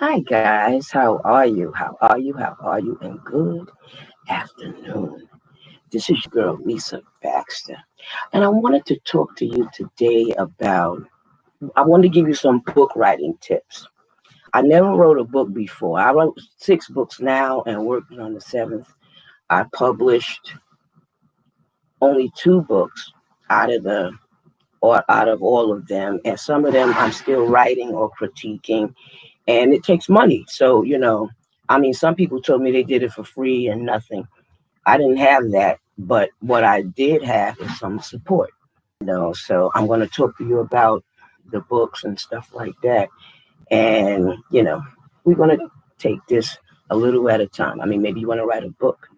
Hi guys, how are you? How are you? How are you? And good afternoon. This is your girl Lisa Baxter, and I wanted to talk to you today about. I want to give you some book writing tips. I never wrote a book before. I wrote 6 books now, and working on the seventh. I published only 2 books out of the or out of all of them, and some of them I'm still writing or critiquing, and it takes money. So I mean, some people told me they did it for free and nothing. I didn't have that, but what I did have is some support. So I'm going to talk to you about the books and stuff like that, and we're going to take this a little at a time. I mean, maybe you want to write a book.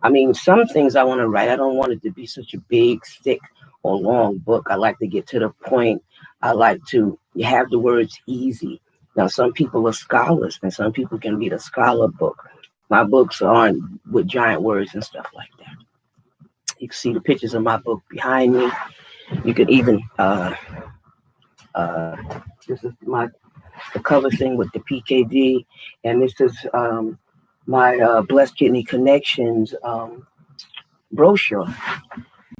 I mean, some things I want to write, I don't want it to be such a big, thick, or long book. I like to get to the point. I like to have the words easy. Now, some people are scholars, and some people can read a scholar book. My books aren't with giant words and stuff like that. You can see the pictures of my book behind me. You can even uh, this is my the cover thing with the PKD, and this is my Blessed Kidney Connections brochure.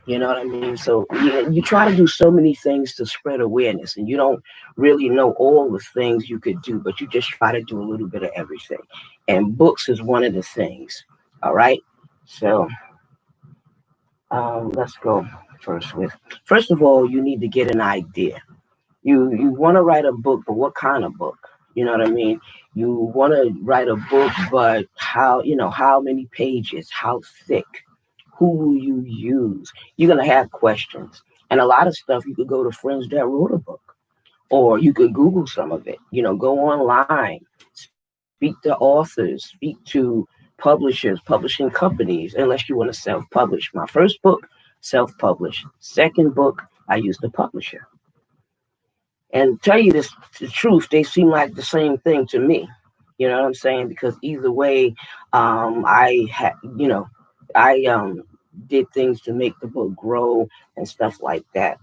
You know what I mean? So you try to do so many things to spread awareness, and you don't really know all the things you could do, but you just try to do a little bit of everything. And books is one of the things. All right. So let's go first of all, you need to get an idea. You want to write a book, but what kind of book? You know what I mean? You want to write a book, but how many pages, how thick, who will you use? You're gonna have questions, and a lot of stuff you could go to friends that wrote a book, or you could Google some of it. Go online, speak to authors, speak to publishers, publishing companies, unless you want to self-publish. My first book, self-published. Second book, I used a publisher. And tell you this the truth, they seem like the same thing to me. You know what I'm saying? Because either way, I had, I did things to make the book grow and stuff like that.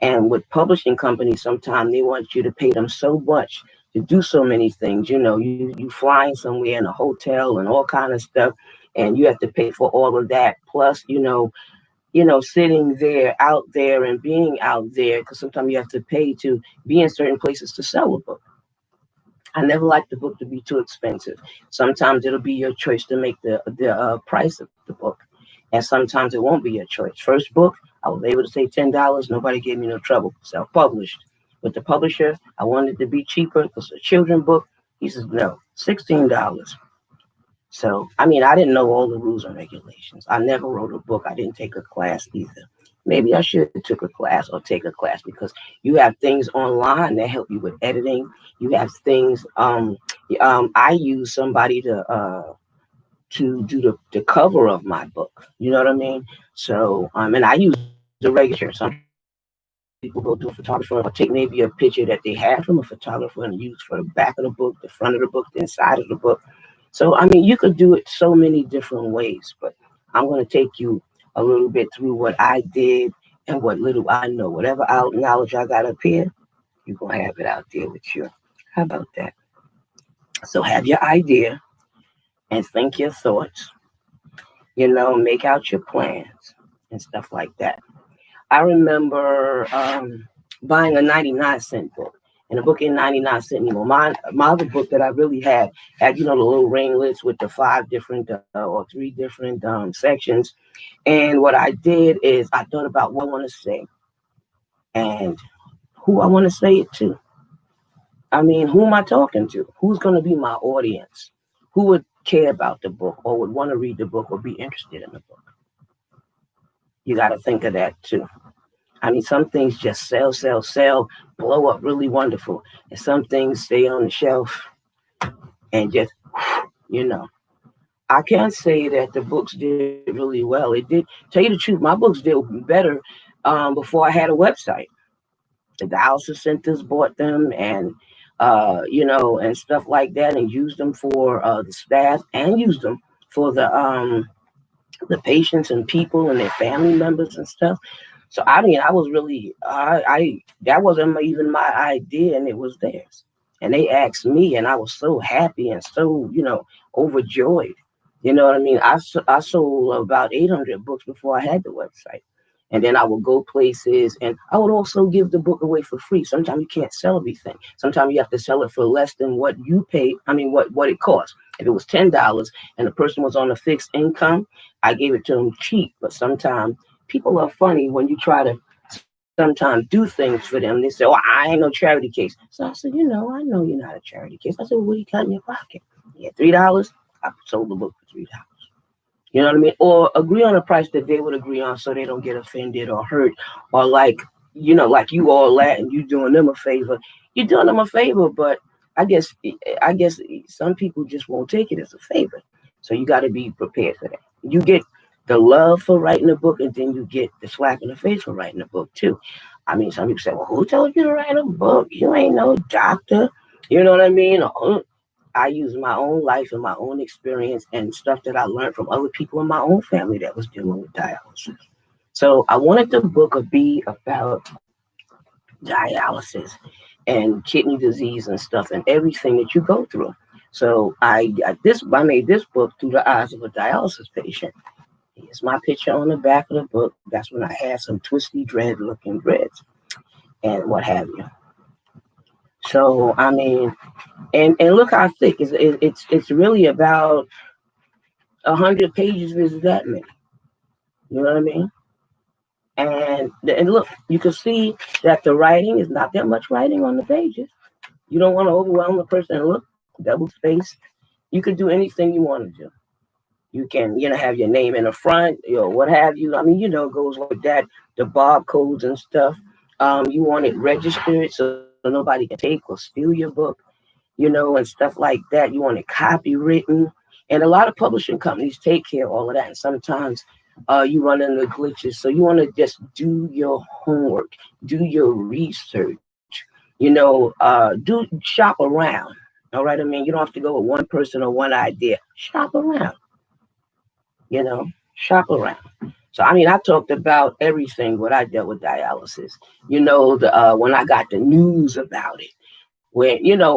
And with publishing companies, sometimes they want you to pay them so much to do so many things. You flying somewhere in a hotel and all kind of stuff, and you have to pay for all of that. Plus, sitting there, out there, and being out there, because sometimes you have to pay to be in certain places to sell a book. I never like the book to be too expensive. Sometimes it'll be your choice to make the price of the book, and sometimes it won't be your choice. First book, I was able to say $10. Nobody gave me no trouble. Self-published. With the publisher, I wanted to be cheaper because a children book. He says no, $16. So, I mean, I didn't know all the rules and regulations. I never wrote a book. I didn't take a class either. Maybe I should have took a class or take a class, because you have things online that help you with editing. You have things. I use somebody to do the cover of my book. You know what I mean? So, and I use a regular picture. Some people go to a photographer or take maybe a picture that they had from a photographer and use for the back of the book, the front of the book, the inside of the book. So, I mean, you could do it so many different ways, but I'm going to take you a little bit through what I did and what little I know. Whatever knowledge I got up here, you're going to have it out there with you. How about that? So, have your idea and think your thoughts, make out your plans and stuff like that. I remember buying a 99-cent book. And a book in 99 cent anymore. My other book that I really had the little ringlets with the 5 different or 3 different sections. And what I did is I thought about what I want to say and who I want to say it to. I mean, who am I talking to? Who's going to be my audience? Who would care about the book or would want to read the book or be interested in the book? You got to think of that too. I mean, some things just sell, blow up really wonderful. And some things stay on the shelf and just, you know. I can't say that the books did really well. It did, tell you the truth, my books did better before I had a website. The dialysis centers bought them and, and stuff like that, and used them for the staff and used them for the patients and people and their family members and stuff. So I mean, I was really, I that wasn't even my idea, and it was theirs. And they asked me, and I was so happy and so, overjoyed. You know what I mean? I sold about 800 books before I had the website. And then I would go places, and I would also give the book away for free. Sometimes you can't sell everything. Sometimes you have to sell it for less than what you paid. I mean, what it cost. If it was $10 and the person was on a fixed income, I gave it to them cheap. But sometimes people are funny when you try to sometimes do things for them. They say, "Oh, I ain't no charity case." So I said, I know you're not a charity case. I said, "Well, what do you got in your pocket?" Yeah, $3. I sold the book for $3. You know what I mean? Or agree on a price that they would agree on so they don't get offended or hurt. Or like you all that and you doing them a favor. You're doing them a favor, but I guess some people just won't take it as a favor. So you got to be prepared for that. You get the love for writing a book, and then you get the slap in the face for writing a book too. I mean, some people say, "Well, who told you to write a book? You ain't no doctor." You know what I mean? I use my own life and my own experience and stuff that I learned from other people in my own family that was dealing with dialysis. So I wanted the book to be about dialysis and kidney disease and stuff and everything that you go through. So I made this book through the eyes of a dialysis patient. Here's my picture on the back of the book. That's when I had some twisty dread looking dreads and what have you. So I mean, and look how thick it's really about 100 pages is that many. You know what I mean? And look, you can see that the writing is not that much writing on the pages. You don't want to overwhelm the person. And look, double spaced. You can do anything you want to do. You can, have your name in the front, what have you. I mean, it goes like that. The barcodes and stuff. You want it registered so nobody can take or steal your book, and stuff like that. You want it copywritten. And a lot of publishing companies take care of all of that. And sometimes you run into glitches. So you want to just do your homework, do your research, do shop around. All right. I mean, you don't have to go with one person or one idea. Shop around, shop around. So, I mean, I talked about everything when I dealt with dialysis, when I got the news about it,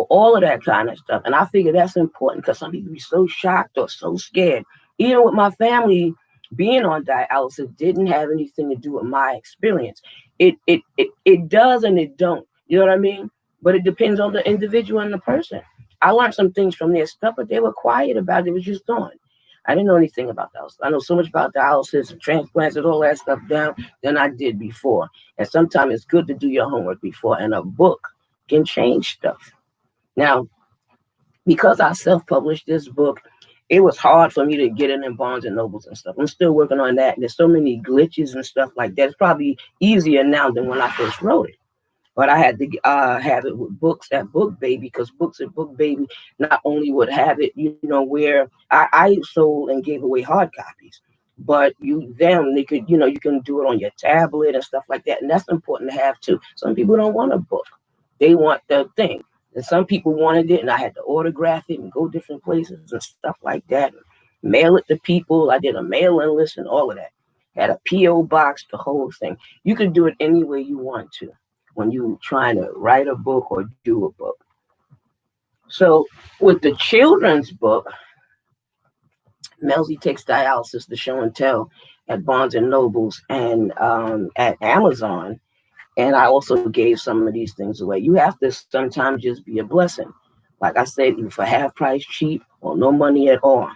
all of that kind of stuff. And I figure that's important because some people be so shocked or so scared. Even with my family being on dialysis didn't have anything to do with my experience. It does and it don't. You know what I mean? But it depends on the individual and the person. I learned some things from their stuff, but they were quiet about it. It was just on. I didn't know anything about dialysis. I know so much about dialysis and transplants and all that stuff down than I did before. And sometimes it's good to do your homework before. And a book can change stuff. Now, because I self-published this book, it was hard for me to get it in Barnes and Nobles and stuff. I'm still working on that. There's so many glitches and stuff like that. It's probably easier now than when I first wrote it. But I had to have it with books at Book Baby, because books at Book Baby not only would have it, where I sold and gave away hard copies, but they could, you can do it on your tablet and stuff like that. And that's important to have too. Some people don't want a book. They want the thing. And some people wanted it, and I had to autograph it and go different places and stuff like that. Mail it to people. I did a mailing list and all of that. Had a P.O. box, the whole thing. You can do it any way you want to when you're trying to write a book or do a book. So with the children's book, Melzy Takes Dialysis, the show and tell at Barnes and Nobles and at Amazon. And I also gave some of these things away. You have to sometimes just be a blessing. Like I said, for half price, cheap, or no money at all.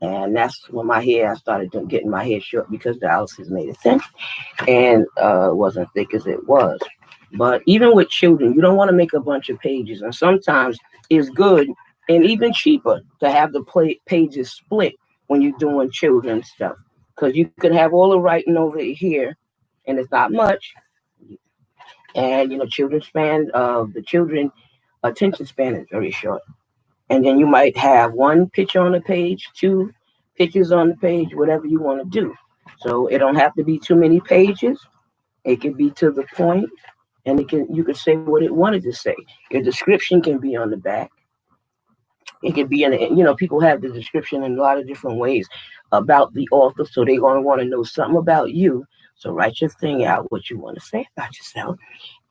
And that's when I started getting my hair short, because dialysis made it thin and wasn't thick as it was. But even with children, you don't want to make a bunch of pages. And sometimes it's good and even cheaper to have the pages split when you're doing children's stuff. Because you could have all the writing over here, and it's not much. And, the children attention span is very short. And then you might have one picture on the page, 2 pictures on the page, whatever you want to do. So it don't have to be too many pages. It can be to the point. And you can say what it wanted to say. Your description can be on the back. It can be people have the description in a lot of different ways about the author. So they're going to want to know something about you. So write your thing out, what you want to say about yourself,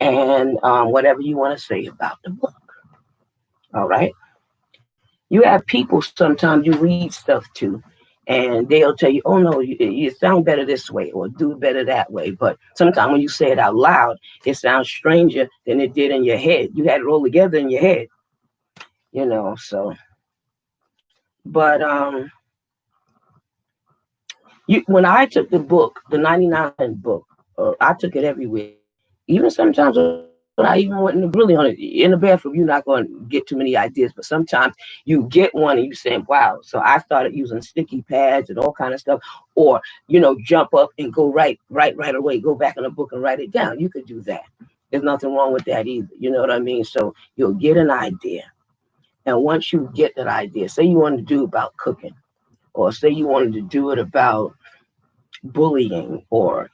and whatever you want to say about the book. All right. You have people sometimes you read stuff to, and they'll tell you, oh no, you sound better this way or do better that way. But sometimes when you say it out loud, it sounds stranger than it did in your head. You had it all together in your head, so but when I took the book, the 99 book, I took it everywhere. Even sometimes when I even went really on it in the bathroom, you're not going to get too many ideas. But sometimes you get one and you say, "Wow!" So I started using sticky pads and all kind of stuff, or jump up and go right away, go back in the book and write it down. You could do that. There's nothing wrong with that either. You know what I mean? So you'll get an idea, and once you get that idea, say you wanted to do about cooking, or say you wanted to do it about bullying, or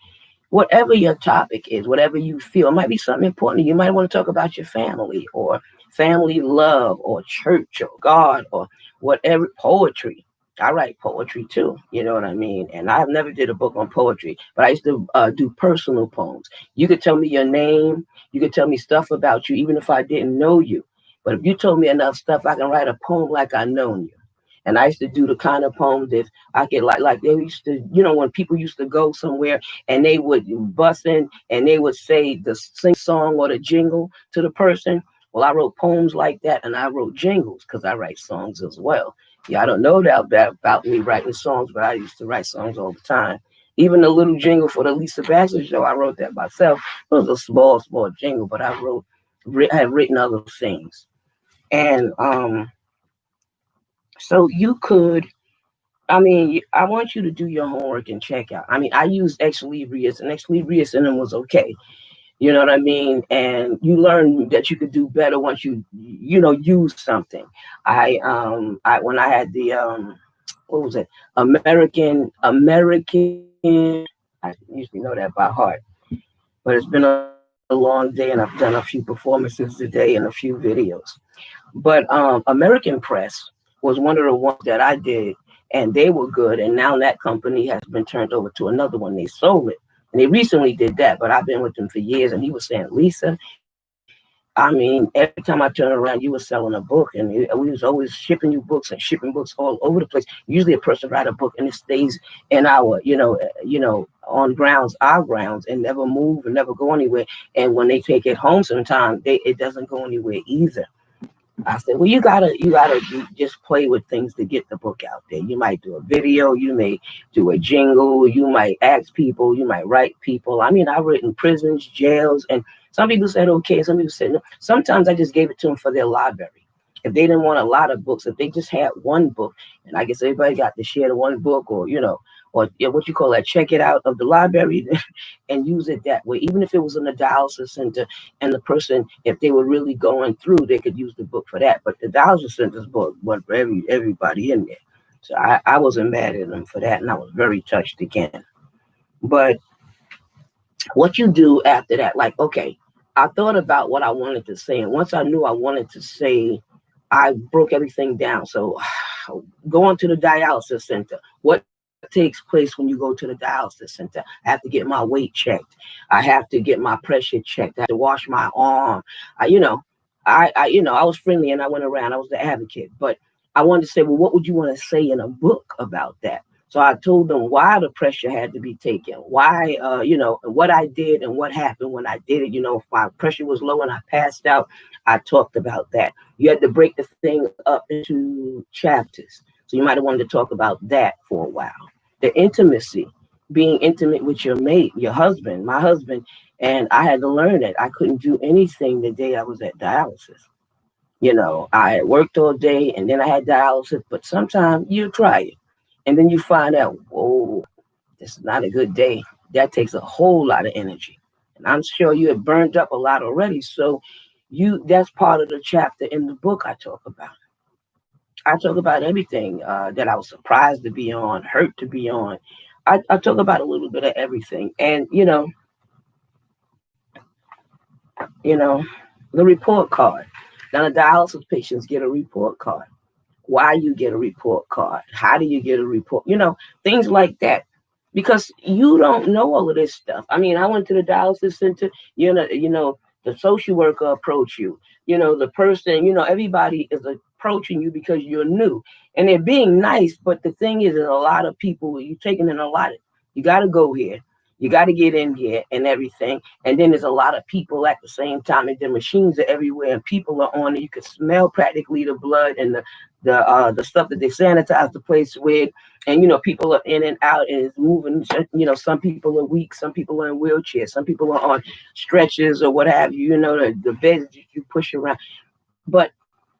whatever your topic is, whatever you feel, it might be something important. You might want to talk about your family or family love or church or God or whatever, poetry. I write poetry too, you know what I mean? And I've never did a book on poetry, but I used to do personal poems. You could tell me your name, you could tell me stuff about you, even if I didn't know you. But if you told me enough stuff, I can write a poem like I known you. And I used to do the kind of poems that I could like they used to, when people used to go somewhere and they would bust in and they would say the sing song or the jingle to the person. Well, I wrote poems like that, and I wrote jingles because I write songs as well. Yeah, I don't know that about me writing songs, but I used to write songs all the time. Even the little jingle for the Lisa Baxter show, I wrote that myself. It was a small jingle, but I have written other things. And so you could, I want you to do your homework and check out. I used Ex Libris, and Ex Libris in them was okay. You know what I mean? And you learn that you could do better once use something. I when I had the what was it? American. I usually know that by heart, but it's been a long day, and I've done a few performances today and a few videos. But American Press was one of the ones that I did, and they were good. And now that company has been turned over to another one. They sold it, and they recently did that. But I've been with them for years, and he was saying, Lisa, every time I turn around, you were selling a book, and we was always shipping you books and shipping books all over the place. Usually, a person write a book and it stays in our, on grounds, our grounds, and never move and never go anywhere. And when they take it home, sometimes it doesn't go anywhere either. I said, well, you gotta just play with things to get the book out there. You might do a video, you may do a jingle, you might ask people, you might write people. I've written prisons, jails, and some people said okay, some people said no. Sometimes I just gave it to them for their library. If they didn't want a lot of books, if they just had one book, and I guess everybody got to share the one book, or or what you call that, check it out of the library, and use it that way. Even if it was in a dialysis center, and the person, if they were really going through, they could use the book for that. But the dialysis center's book went for everybody in there. So I wasn't mad at them for that, and I was very touched again. But what you do after that, like, okay, I thought about what I wanted to say, and once I knew I wanted to say, I broke everything down. So going to the dialysis center, what takes place when you go to the dialysis center? I have to get my weight checked. I have to get my pressure checked. I have to wash my arm. I was friendly and I went around. I was the advocate, but I wanted to say, well, what would you want to say in a book about that? So I told them why the pressure had to be taken, why, what I did and what happened when I did it. If my pressure was low and I passed out, I talked about that. You had to break the thing up into chapters. So you might have wanted to talk about that for a while. The intimacy, being intimate with your mate, your husband, my husband. And I had to learn that I couldn't do anything the day I was at dialysis. I had worked all day and then I had dialysis, but sometimes you try it. And then you find out, whoa, this is not a good day. That takes a whole lot of energy. And I'm sure you have burned up a lot already. So that's part of the chapter in the book I talk about. I talk about everything that I was surprised to be on, hurt to be on. I talk about a little bit of everything. And, the report card. Now, the dialysis patients get a report card. Why you get a report card? How do you get a report? Things like that. Because you don't know all of this stuff. I went to the dialysis center, the social worker approach you, the person, everybody is approaching you because you're new and they're being nice. But the thing is, there's a lot of people, you're taking in a lot. You got to go here. You got to get in here and everything. And then there's a lot of people at the same time, and the machines are everywhere, and people are on it. You can smell practically the blood and the stuff that they sanitize the place with. And people are in and out, and it's moving. Some people are weak, some people are in wheelchairs, some people are on stretchers or what have you. The beds that you push around. But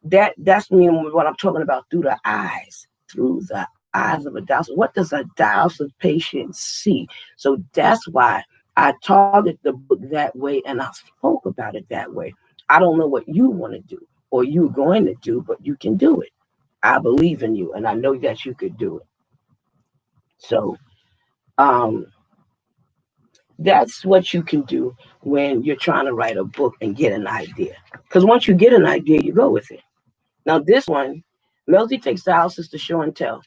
that's what I'm talking about, through the eyes of a dialysis. What does a dialysis patient see? So that's why I target the book that way, and I spoke about it that way. I don't know what you want to do or you're going to do, but you can do it. I believe in you, and I know that you could do it. So that's what you can do when you're trying to write a book and get an idea. Because once you get an idea, you go with it. Now this one, Melody Takes Dialysis to Show and Tell.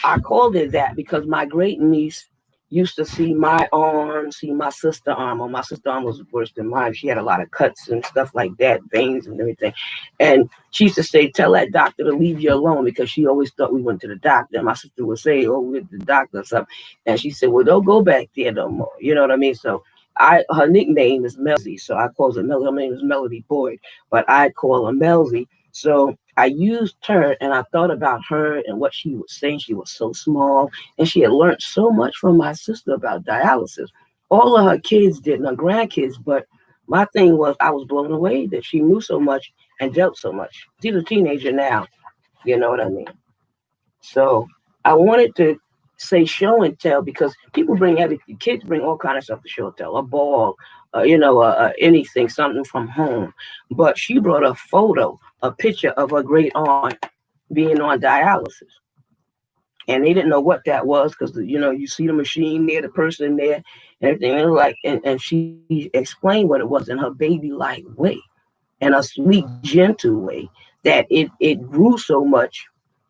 I called it that because my great niece used to see my arm, see my sister's arm. Well, my sister's arm was worse than mine. She had a lot of cuts and stuff like that, veins and everything. And she used to say, tell that doctor to leave you alone, because she always thought we went to the doctor. And my sister would say, oh, we're at the doctor or something. And she said, well, don't go back there no more. You know what I mean? So her nickname is Melody. So I call her Melody. Her name is Melody Boyd, but I call her Melody. So I used her, and I thought about her and what she was saying. She was so small, and she had learned so much from my sister about dialysis. All of her kids did, and her grandkids, but my thing was I was blown away that she knew so much and dealt so much. She's a teenager now, you know what I mean? So I wanted to say show and tell, because people bring everything. Kids bring all kinds of stuff to show and tell, a ball, anything, something from home. But she brought a picture of her great aunt being on dialysis. And they didn't know what that was, because, you see the machine there, the person there, and everything. And like, and she explained what it was in her baby-like way, and a sweet, gentle way, that it grew so much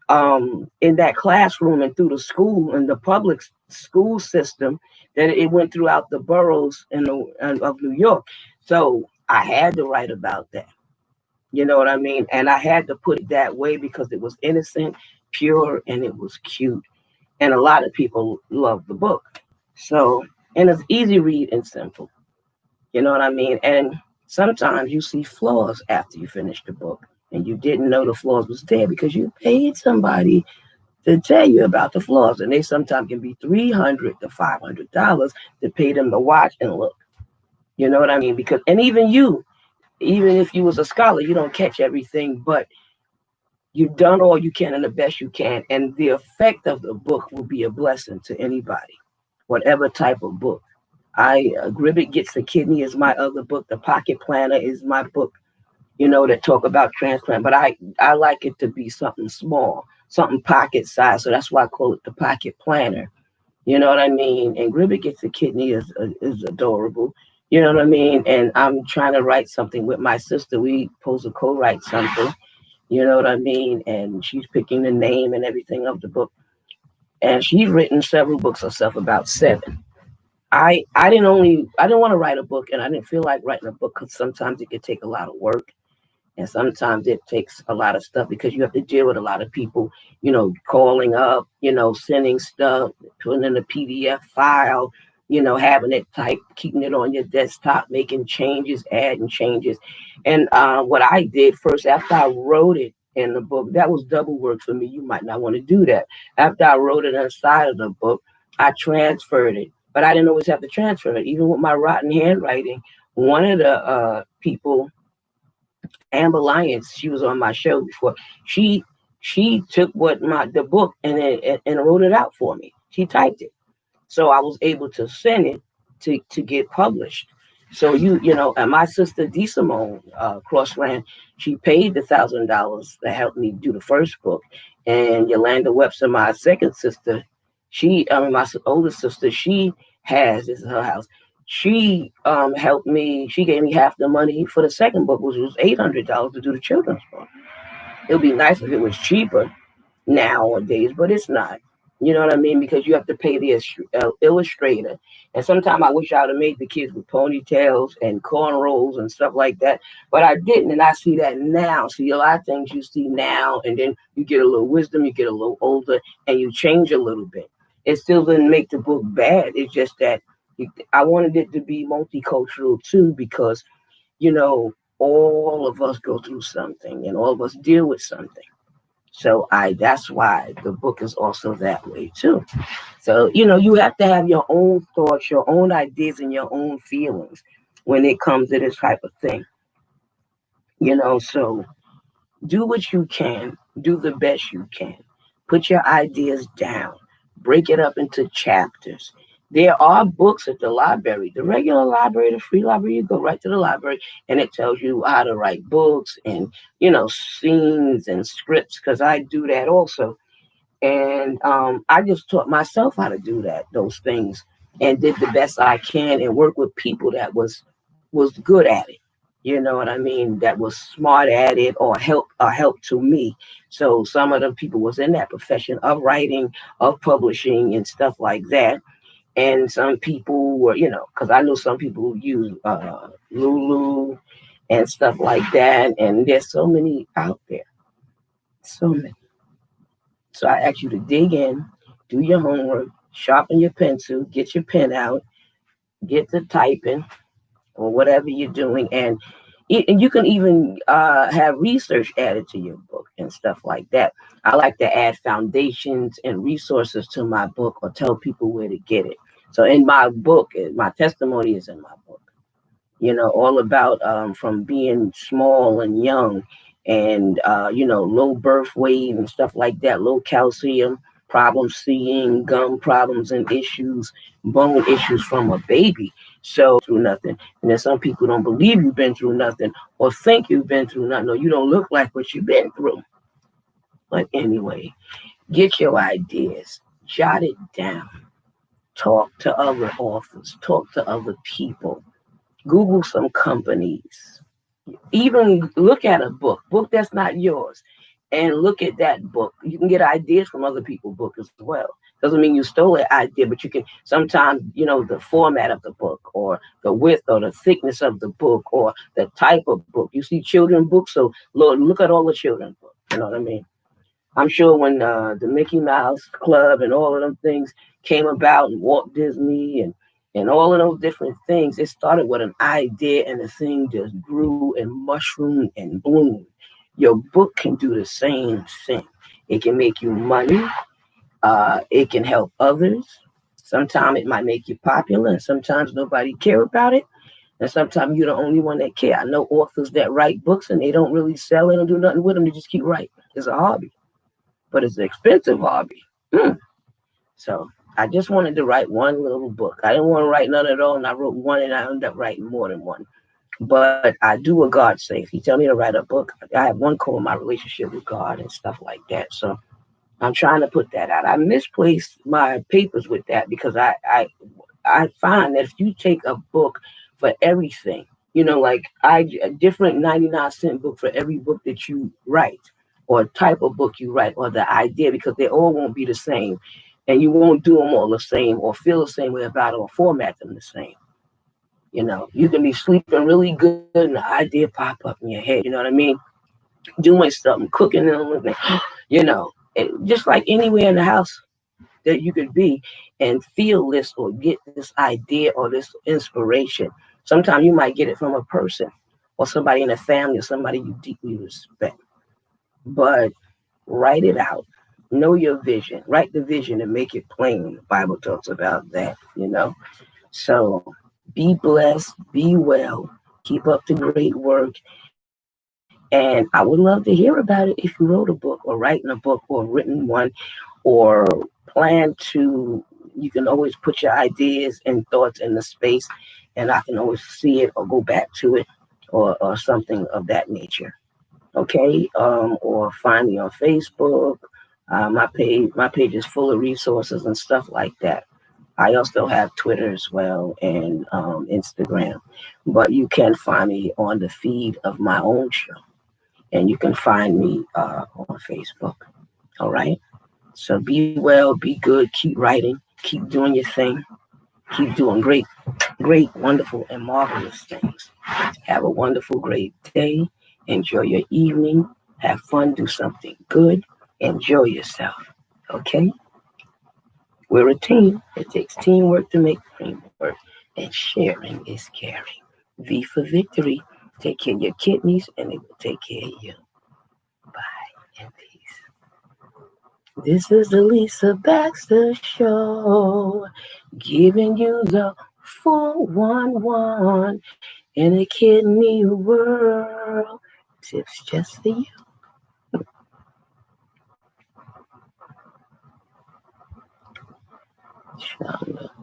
in that classroom and through the school and the public school system, that it went throughout the boroughs of New York. So I had to write about that. You know what I mean? And I had to put it that way because it was innocent, pure, and it was cute. And a lot of people love the book. So, and it's easy read and simple. You know what I mean? And sometimes you see flaws after you finish the book, and you didn't know the flaws was there because you paid somebody to tell you about the flaws. And they sometimes can be $300 to $500 to pay them to watch and look. You know what I mean? Because, and even if you was a scholar, you don't catch everything, but you've done all you can and the best you can. And the effect of the book will be a blessing to anybody, whatever type of book. Gribbet Gets the Kidney is my other book. The Pocket Planner is my book, that talk about transplant. But I like it to be something small, something pocket size. So that's why I call it the Pocket Planner. You know what I mean? And Gribbet Gets the Kidney is adorable. You know what I mean? And I'm trying to write something with my sister. We supposed to co-write something. You know what I mean? And she's picking the name and everything of the book. And she's written several books herself, about 7. I didn't want to write a book, and I didn't feel like writing a book because sometimes it could take a lot of work. And sometimes it takes a lot of stuff because you have to deal with a lot of people, calling up, sending stuff, putting in a PDF file, having it typed, keeping it on your desktop, making changes, adding changes. And what I did first, after I wrote it in the book, that was double work for me. You might not want to do that. After I wrote it inside of the book, I transferred it. But I didn't always have to transfer it. Even with my rotten handwriting, one of the people, Amber Lyons, she was on my show before. She took the book and wrote it out for me. She typed it, so I was able to send it to get published. So and my sister DeSimone Crossland, she paid the $1,000 to help me do the first book, and Yolanda Webster, my second sister, my oldest sister, this is her house. She helped me. She gave me half the money for the second book, which was $800 to do the children's book. It would be nice if it was cheaper nowadays, but it's not. You know what I mean? Because you have to pay the illustrator. And sometimes I wish I would have made the kids with ponytails and cornrows and stuff like that. But I didn't. And I see that now. See a lot of things you see now. And then you get a little wisdom, you get a little older, and you change a little bit. It still didn't make the book bad. It's just that I wanted it to be multicultural too, because, all of us go through something and all of us deal with something. So that's why the book is also that way too. So, you have to have your own thoughts, your own ideas, and your own feelings when it comes to this type of thing. So do what you can, do the best you can. Put your ideas down, break it up into chapters. There are books at the library, the regular library, the free library. You go right to the library and it tells you how to write books and, scenes and scripts, because I do that also. And I just taught myself how to do those things, and did the best I can and work with people that was good at it. You know what I mean? That was smart at it, or help to me. So some of the people was in that profession of writing, of publishing, and stuff like that. And some people were, because I know some people who use Lulu and stuff like that. And there's so many out there, so many. So I ask you to dig in, do your homework, sharpen your pencil, get your pen out, get to typing or whatever you're doing, and you can even have research added to your book and stuff like that. I like to add foundations and resources to my book, or tell people where to get it. So in my book, my testimony is in my book. All about from being small and young, and low birth weight and stuff like that, low calcium, problems seeing, gum problems and issues, bone issues from a baby. So through nothing. And then some people don't believe you've been through nothing, or think you've been through nothing, or you don't look like what you've been through. But anyway, get your ideas, jot it down, talk to other authors, talk to other people, Google some companies, even look at a book that's not yours, and look at that book. You can get ideas from other people's book as well. Doesn't mean you stole an idea, but you can sometimes, the format of the book, or the width or the thickness of the book, or the type of book. You see children books, so look at all the children books. You know what I mean? I'm sure when the Mickey Mouse Club and all of them things came about, and Walt Disney and all of those different things, it started with an idea, and the thing just grew and mushroomed and bloomed. Your book can do the same thing. It can make you money. It can help others. Sometimes it might make you popular, and sometimes nobody care about it. And sometimes you're the only one that care. I know authors that write books and they don't really sell it or do nothing with them. They just keep writing. It's a hobby, but it's an expensive hobby. So I just wanted to write one little book. I didn't want to write none at all, and I wrote one, and I ended up writing more than one. But I do what God says. He tell me to write a book. I have one called My Relationship with God and stuff like that. So I'm trying to put that out. I misplaced my papers with that, because I find that if you take a book for everything, like a different 99-cent book for every book that you write, or type of book you write, or the idea, because they all won't be the same. And you won't do them all the same, or feel the same way about it, or format them the same. You can be sleeping really good and the idea pop up in your head. You know what I mean? Doing something, cooking, just like anywhere in the house that you could be, and feel this or get this idea or this inspiration. Sometimes you might get it from a person, or somebody in the family, or somebody you deeply respect. But write it out. Know your vision. Write the vision and make it plain. The Bible talks about that, So be blessed, be well, keep up the great work. And I would love to hear about it if you wrote a book, or writing a book, or written one, or plan to. You can always put your ideas and thoughts in the space, and I can always see it or go back to it, or something of that nature. Okay, or find me on Facebook. My page is full of resources and stuff like that. I also have Twitter as well, and Instagram, but you can find me on the feed of my own show, and you can find me on Facebook. All right. So be well, be good, keep writing, keep doing your thing, keep doing great, great, wonderful, and marvelous things. Have a wonderful, great day. Enjoy your evening. Have fun, do something good. Enjoy yourself. Okay? We're a team. It takes teamwork to make dream work, and sharing is caring. V for victory. Take care of your kidneys, and they will take care of you. Bye and peace. This is the Lisa Baxter Show, giving you the 411 in a kidney world. Tips just for you. Shonda.